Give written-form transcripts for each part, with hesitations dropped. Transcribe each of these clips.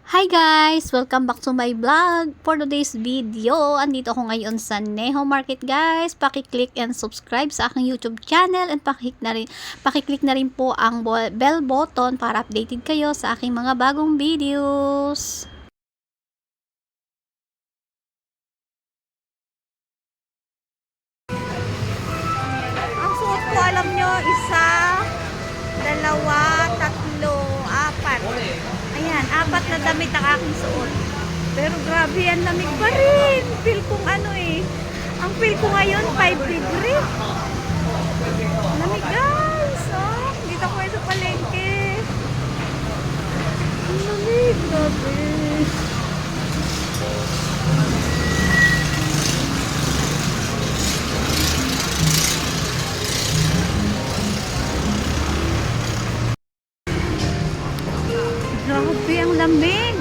Hi guys! Welcome back to my vlog. For today's video, andito ako ngayon sa Neho Market guys. Paki-click and subscribe sa aking YouTube channel and paki-click na rin po ang bell button para updated kayo sa aking mga bagong videos. Ang suot ko, alam nyo, isa, dalawa, tatlo, apat. Ayan, apat na damit ang aking suot. Pero grabe yan, lamig pa rin. Feel kong ano eh. Ang feel ko ngayon, 5 degree. Lamig guys. Oh, dito ko sa palengke. Ang lamig, grabe. Grabe, ang lamig.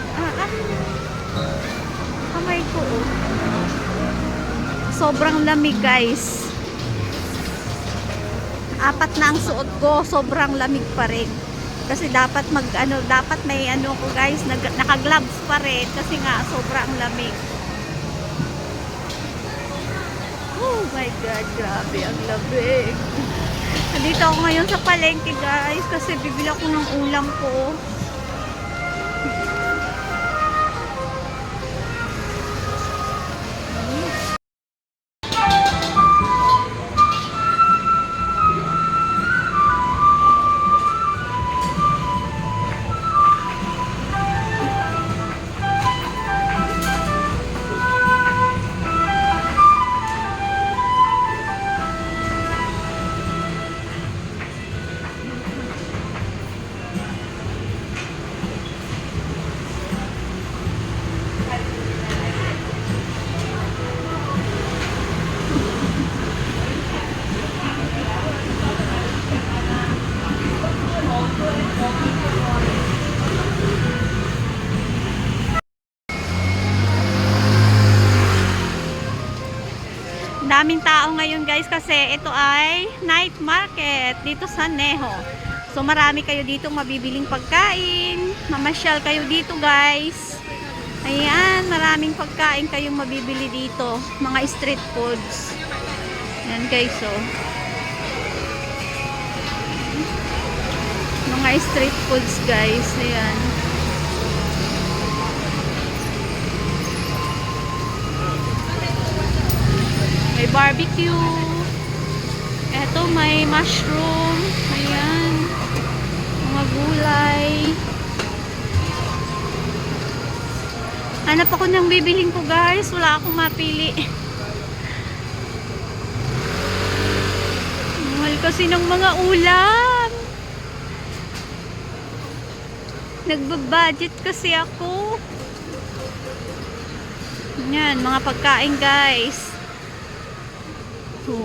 Kamay ko. Sobrang lamig, guys. Apat na ang suot ko, sobrang lamig pa rin. Kasi dapat dapat may ko, guys, naka-gloves pa rin kasi nga sobrang lamig. Oh my God, grabe ang lamig. Nandito ako ngayon sa palengke, guys, kasi bibili ako ng ulam ko. Daming tao ngayon guys kasi ito ay night market dito sa Neho. So marami kayo dito mabibiling pagkain. Mamasyal kayo dito guys. Ayan, maraming pagkain kayong mabibili dito. Mga street foods. Ayan guys, so. Mga street foods guys. Ayan. May barbecue. Eto, may mushroom. Ayan. Mga gulay. Hanap ako ng bibiling ko guys. Wala akong mapili. Mahal kasi ng mga ulam. Nagbabudget kasi ako. Ayan, mga pagkain guys. So,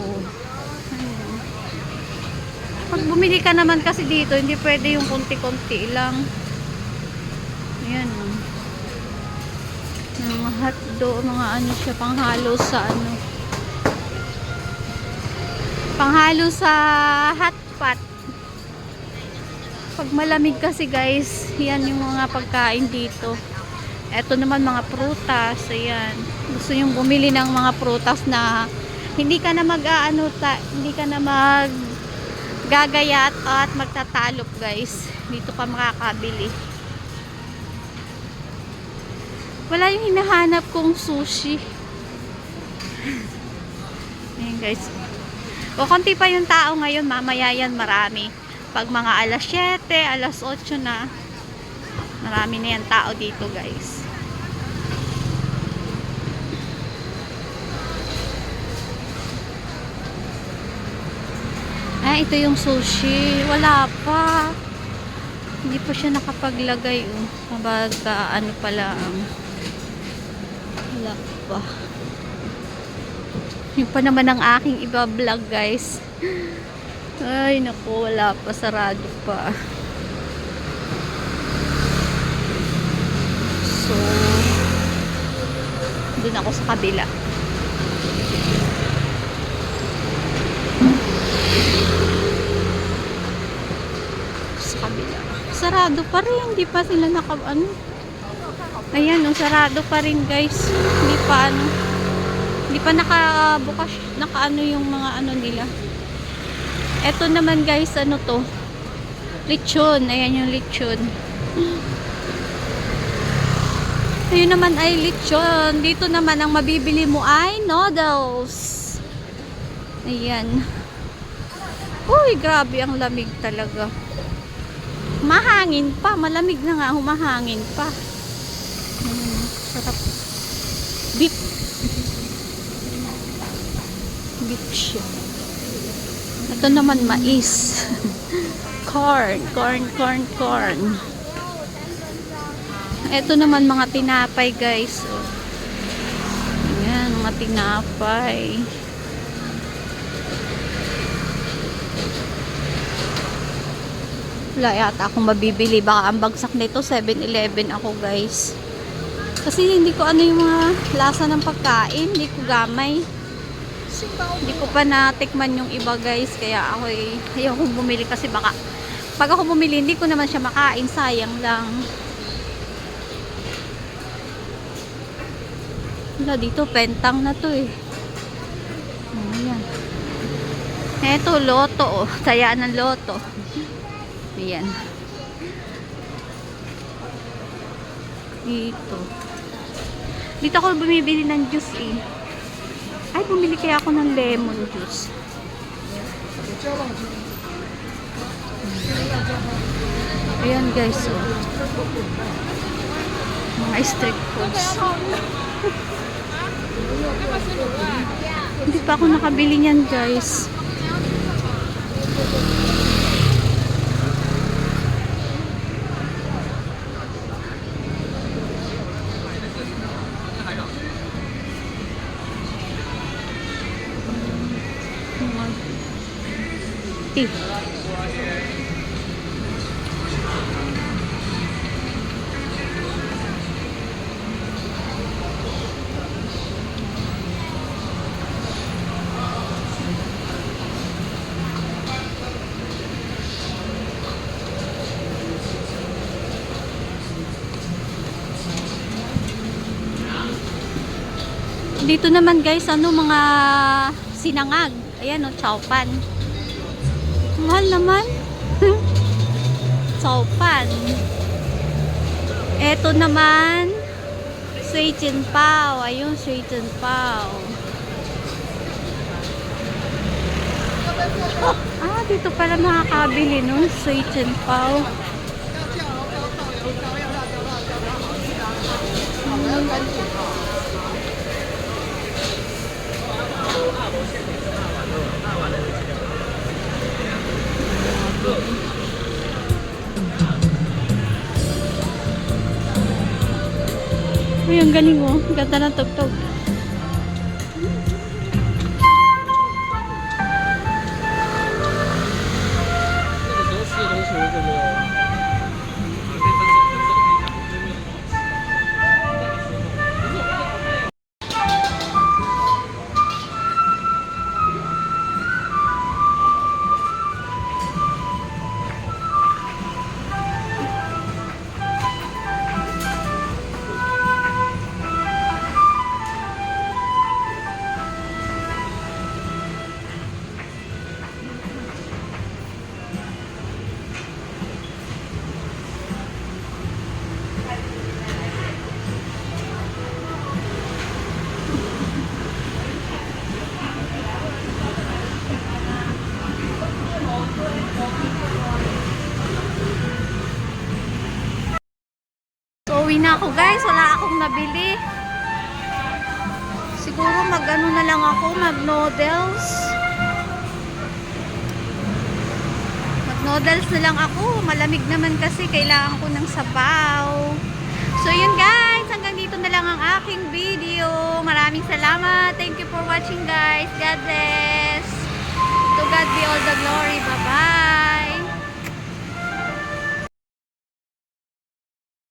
pag bumili ka naman kasi dito, hindi pwede yung konti-konti lang. Ayan. Mga hotdog, mga ano siya, panghalo sa ano. Panghalo sa hotpot. Pag malamig kasi guys, yan yung mga pagkain dito. Eto naman mga prutas, ayan. Gusto yung bumili ng mga prutas na hindi ka na hindi ka na gagayat at magtatalop guys. Dito ka makakabili. Wala yung hinahanap kong sushi. Ayan guys. O konti pa yung tao ngayon, mamaya yan marami. Pag mga alas 7, alas 8 na, marami na yan tao dito guys. Ito yung sushi. Wala pa. Hindi pa siya nakapaglagay. Mabaga, ano pala ang wala pa. Yung pa naman ang aking iba-vlog guys. Ay, naku, wala pa. Sarado pa. So, dun ako sa kabila. Sa kabila. Sarado pa rin, hindi pa sila Ayan, oh, sarado pa rin guys. Hindi pa nakabukas, nakaano yung mga ano nila. Eto naman guys, ano to? Lechon. Ayan yung lechon. Ayun naman ay lechon. Dito naman ang mabibili mo ay noodles. Ayan. Uy, grabe ang lamig talaga. Mahangin pa. Malamig na nga. Humahangin pa. Sarap. Beef. Beef siya. Ito naman mais. Corn. Ito naman mga tinapay guys. Ayan, mga tinapay. Wala yata akong mabibili. Baka ang bagsak nito 7-Eleven ako guys. Kasi hindi ko ano yung mga lasa ng pagkain. Hindi ko gamay. Hindi ko pa natikman yung iba guys. Kaya ako ayaw kong bumili kasi baka pag ako bumili hindi ko naman siya makain. Sayang lang. Wala dito. Pentang na to eh. Ayan. Eto loto oh. Sayaan ng loto. Ayan. Dito ako bumibili ng juice eh. Ay, bumili kaya ako ng lemon juice. Ayan guys, oh. Mga street foods. Hindi pa ako nakabili niyan guys. Tea. Dito naman guys, ano mga sinangag. Ayan o, chowpan. Mahal naman. Chowpan. Eto naman, sweet and pao. Ayun, sweet and pao. Ah, dito pala makakabili nun, sweet and pao. Uy, ang galing oh. Ganda ng tugtog. Uwi na ako guys, wala akong nabili. Siguro mag-ano na lang ako, mag-noodles. Mag-noodles na lang ako. Malamig naman kasi, kailangan ko ng sabaw. So yun guys, hanggang dito na lang ang aking video. Maraming salamat. Thank you for watching guys. God bless. To God be all the glory. Bye-bye.